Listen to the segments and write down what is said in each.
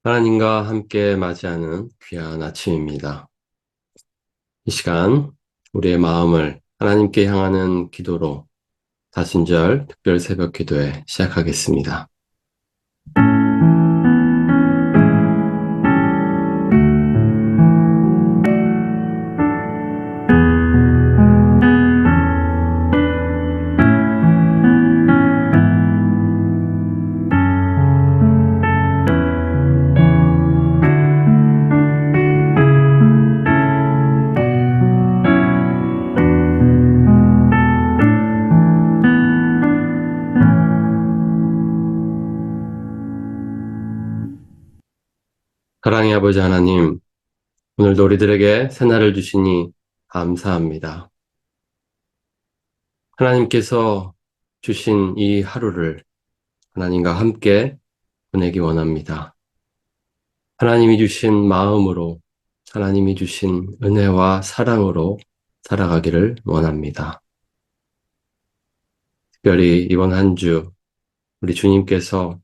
하나님과 함께 맞이하는 귀한 아침입니다. 이 시간 우리의 마음을 하나님께 향하는 기도로 다순절 특별 새벽 기도회 시작하겠습니다. 사랑의 아버지 하나님, 오늘도 우리들에게 새날을 주시니 감사합니다. 하나님께서 주신 이 하루를 하나님과 함께 보내기 원합니다. 하나님이 주신 마음으로, 하나님이 주신 은혜와 사랑으로 살아가기를 원합니다. 특별히 이번 한 주 우리 주님께서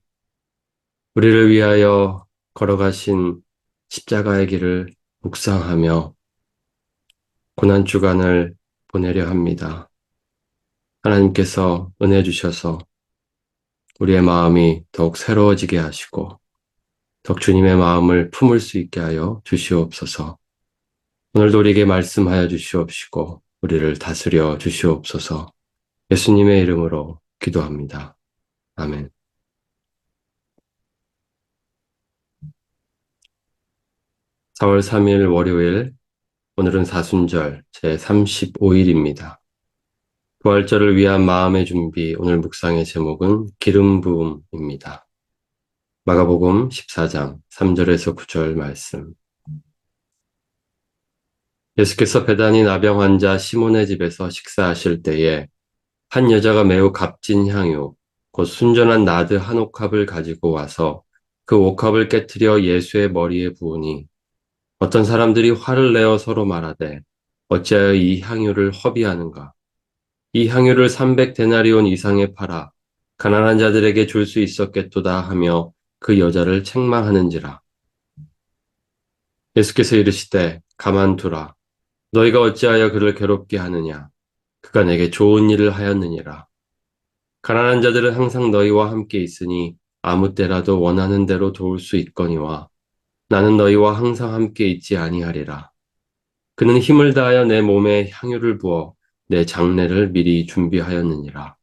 우리를 위하여 걸어가신 십자가의 길을 묵상하며 고난 주간을 보내려 합니다. 하나님께서 은혜 주셔서 우리의 마음이 더욱 새로워지게 하시고 더욱 주님의 마음을 품을 수 있게 하여 주시옵소서. 오늘도 우리에게 말씀하여 주시옵시고 우리를 다스려 주시옵소서. 예수님의 이름으로 기도합니다. 아멘. 4월 3일 월요일, 오늘은 사순절 제35일입니다. 부활절을 위한 마음의 준비, 오늘 묵상의 제목은 기름 부음입니다. 마가복음 14장 3절에서 9절 말씀. 예수께서 베다니 나병 환자 시몬의 집에서 식사하실 때에 한 여자가 매우 값진 향유, 곧 순전한 나드 한 옥합을 가지고 와서 그 옥합을 깨트려 예수의 머리에 부으니 어떤 사람들이 화를 내어 서로 말하되 어찌하여 이 향유를 허비하는가? 이 향유를 300데나리온 이상에 팔아 가난한 자들에게 줄 수 있었겠도다 하며 그 여자를 책망하는지라. 예수께서 이르시되 가만두라. 너희가 어찌하여 그를 괴롭게 하느냐? 그가 내게 좋은 일을 하였느니라. 가난한 자들은 항상 너희와 함께 있으니 아무 때라도 원하는 대로 도울 수 있거니와 나는 너희와 항상 함께 있지 아니하리라. 그는 힘을 다하여 내 몸에 향유를 부어 내 장례를 미리 준비하였느니라.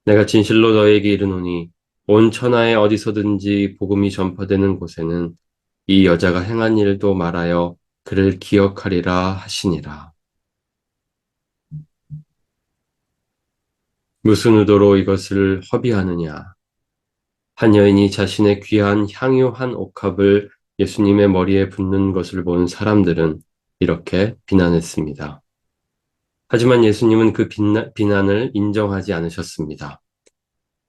내가 진실로 너희에게 이르노니 온 천하에 어디서든지 복음이 전파되는 곳에는 이 여자가 행한 일도 말하여 그를 기억하리라 하시니라. 무슨 의도로 이것을 허비하느냐? 한 여인이 자신의 귀한 향유 한 옥합을 예수님의 머리에 붓는 것을 본 사람들은 이렇게 비난했습니다. 하지만 예수님은 그 비난을 인정하지 않으셨습니다.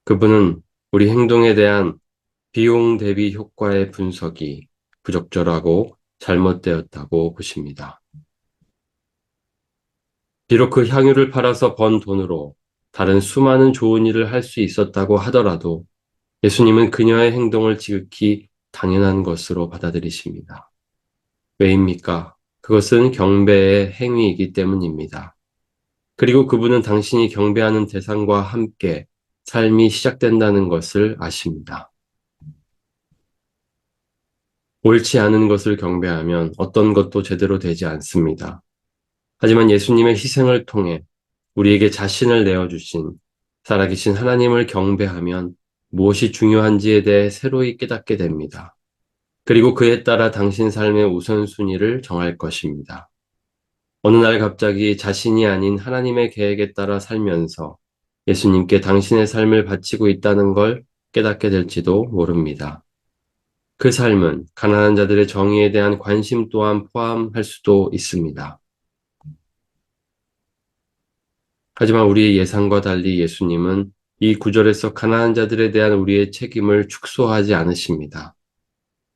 그분은 우리 행동에 대한 비용 대비 효과의 분석이 부적절하고 잘못되었다고 보십니다. 비록 그 향유를 팔아서 번 돈으로 다른 수많은 좋은 일을 할 수 있었다고 하더라도 예수님은 그녀의 행동을 지극히 당연한 것으로 받아들이십니다. 왜입니까? 그것은 경배의 행위이기 때문입니다. 그리고 그분은 당신이 경배하는 대상과 함께 삶이 시작된다는 것을 아십니다. 옳지 않은 것을 경배하면 어떤 것도 제대로 되지 않습니다. 하지만 예수님의 희생을 통해 우리에게 자신을 내어주신 살아계신 하나님을 경배하면 무엇이 중요한지에 대해 새로이 깨닫게 됩니다. 그리고 그에 따라 당신 삶의 우선순위를 정할 것입니다. 어느 날 갑자기 자신이 아닌 하나님의 계획에 따라 살면서 예수님께 당신의 삶을 바치고 있다는 걸 깨닫게 될지도 모릅니다. 그 삶은 가난한 자들의 정의에 대한 관심 또한 포함할 수도 있습니다. 하지만 우리의 예상과 달리 예수님은 이 구절에서 가난한 자들에 대한 우리의 책임을 축소하지 않으십니다.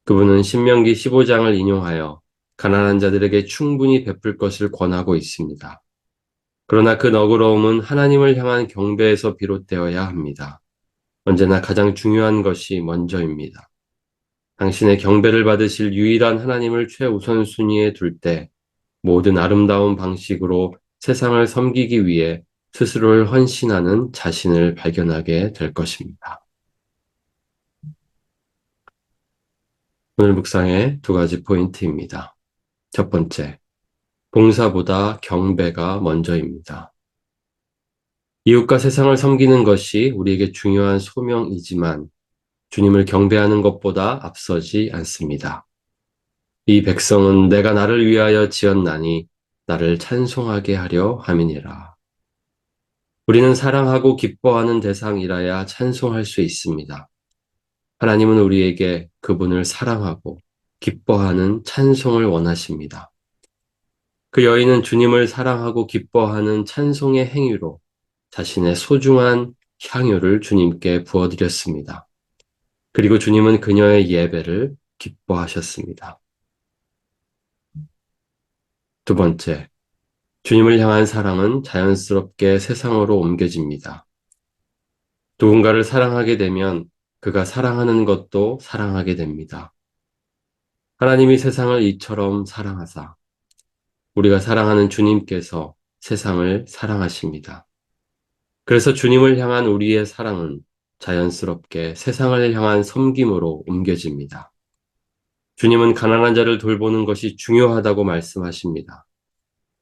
그분은 신명기 15장을 인용하여 가난한 자들에게 충분히 베풀 것을 권하고 있습니다. 그러나 그 너그러움은 하나님을 향한 경배에서 비롯되어야 합니다. 언제나 가장 중요한 것이 먼저입니다. 당신의 경배를 받으실 유일한 하나님을 최우선순위에 둘 때 모든 아름다운 방식으로 세상을 섬기기 위해 스스로를 헌신하는 자신을 발견하게 될 것입니다. 오늘 묵상의 두 가지 포인트입니다. 첫 번째, 봉사보다 경배가 먼저입니다. 이웃과 세상을 섬기는 것이 우리에게 중요한 소명이지만 주님을 경배하는 것보다 앞서지 않습니다. 이 백성은 내가 나를 위하여 지었나니 나를 찬송하게 하려 함이니라. 우리는 사랑하고 기뻐하는 대상이라야 찬송할 수 있습니다. 하나님은 우리에게 그분을 사랑하고 기뻐하는 찬송을 원하십니다. 그 여인은 주님을 사랑하고 기뻐하는 찬송의 행위로 자신의 소중한 향유를 주님께 부어드렸습니다. 그리고 주님은 그녀의 예배를 기뻐하셨습니다. 두 번째, 주님을 향한 사랑은 자연스럽게 세상으로 옮겨집니다. 누군가를 사랑하게 되면 그가 사랑하는 것도 사랑하게 됩니다. 하나님이 세상을 이처럼 사랑하사 우리가 사랑하는 주님께서 세상을 사랑하십니다. 그래서 주님을 향한 우리의 사랑은 자연스럽게 세상을 향한 섬김으로 옮겨집니다. 주님은 가난한 자를 돌보는 것이 중요하다고 말씀하십니다.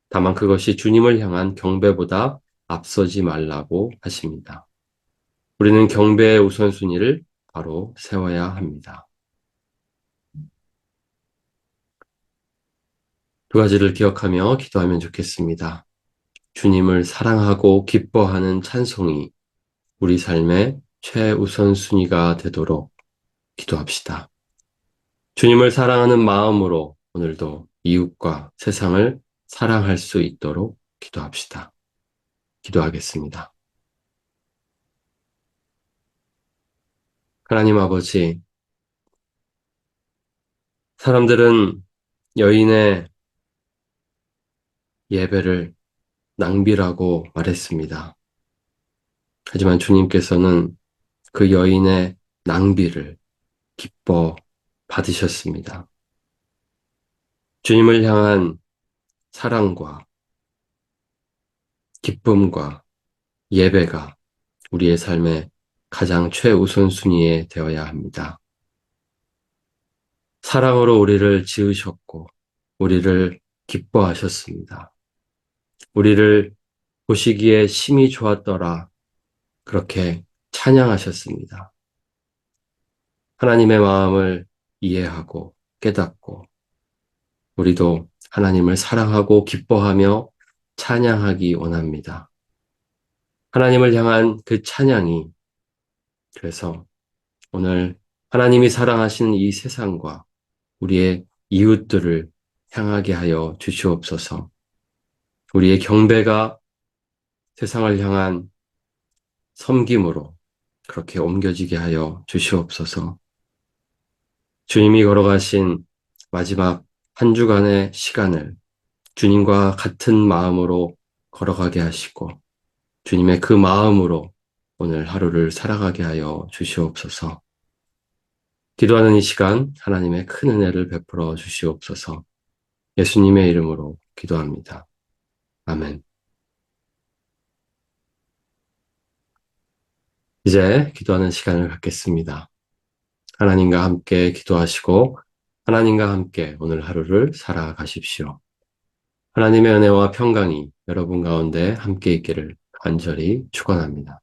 다만 그것이 주님을 향한 경배보다 앞서지 말라고 하십니다. 우리는 경배의 우선순위를 바로 세워야 합니다. 두 가지를 기억하며 기도하면 좋겠습니다. 주님을 사랑하고 기뻐하는 찬송이 우리 삶의 최우선순위가 되도록 기도합시다. 주님을 사랑하는 마음으로 오늘도 이웃과 세상을 사랑할 수 있도록 기도합시다. 기도하겠습니다. 하나님 아버지, 사람들은 여인의 예배를 낭비라고 말했습니다. 하지만 주님께서는 그 여인의 낭비를 기뻐 받으셨습니다. 주님을 향한 사랑과 기쁨과 예배가 우리의 삶의 가장 최우선순위에 되어야 합니다. 사랑으로 우리를 지으셨고 우리를 기뻐하셨습니다. 우리를 보시기에 심히 좋았더라 그렇게 찬양하셨습니다. 하나님의 마음을 이해하고 깨닫고 우리도 하나님을 사랑하고 기뻐하며 찬양하기 원합니다. 하나님을 향한 그 찬양이 그래서 오늘 하나님이 사랑하시는 이 세상과 우리의 이웃들을 향하게 하여 주시옵소서. 우리의 경배가 세상을 향한 섬김으로 그렇게 옮겨지게 하여 주시옵소서. 주님이 걸어가신 마지막 한 주간의 시간을 주님과 같은 마음으로 걸어가게 하시고 주님의 그 마음으로 오늘 하루를 살아가게 하여 주시옵소서. 기도하는 이 시간 하나님의 큰 은혜를 베풀어 주시옵소서. 예수님의 이름으로 기도합니다. 아멘. 이제 기도하는 시간을 갖겠습니다. 하나님과 함께 기도하시고 하나님과 함께 오늘 하루를 살아가십시오. 하나님의 은혜와 평강이 여러분 가운데 함께 있기를 간절히 축원합니다.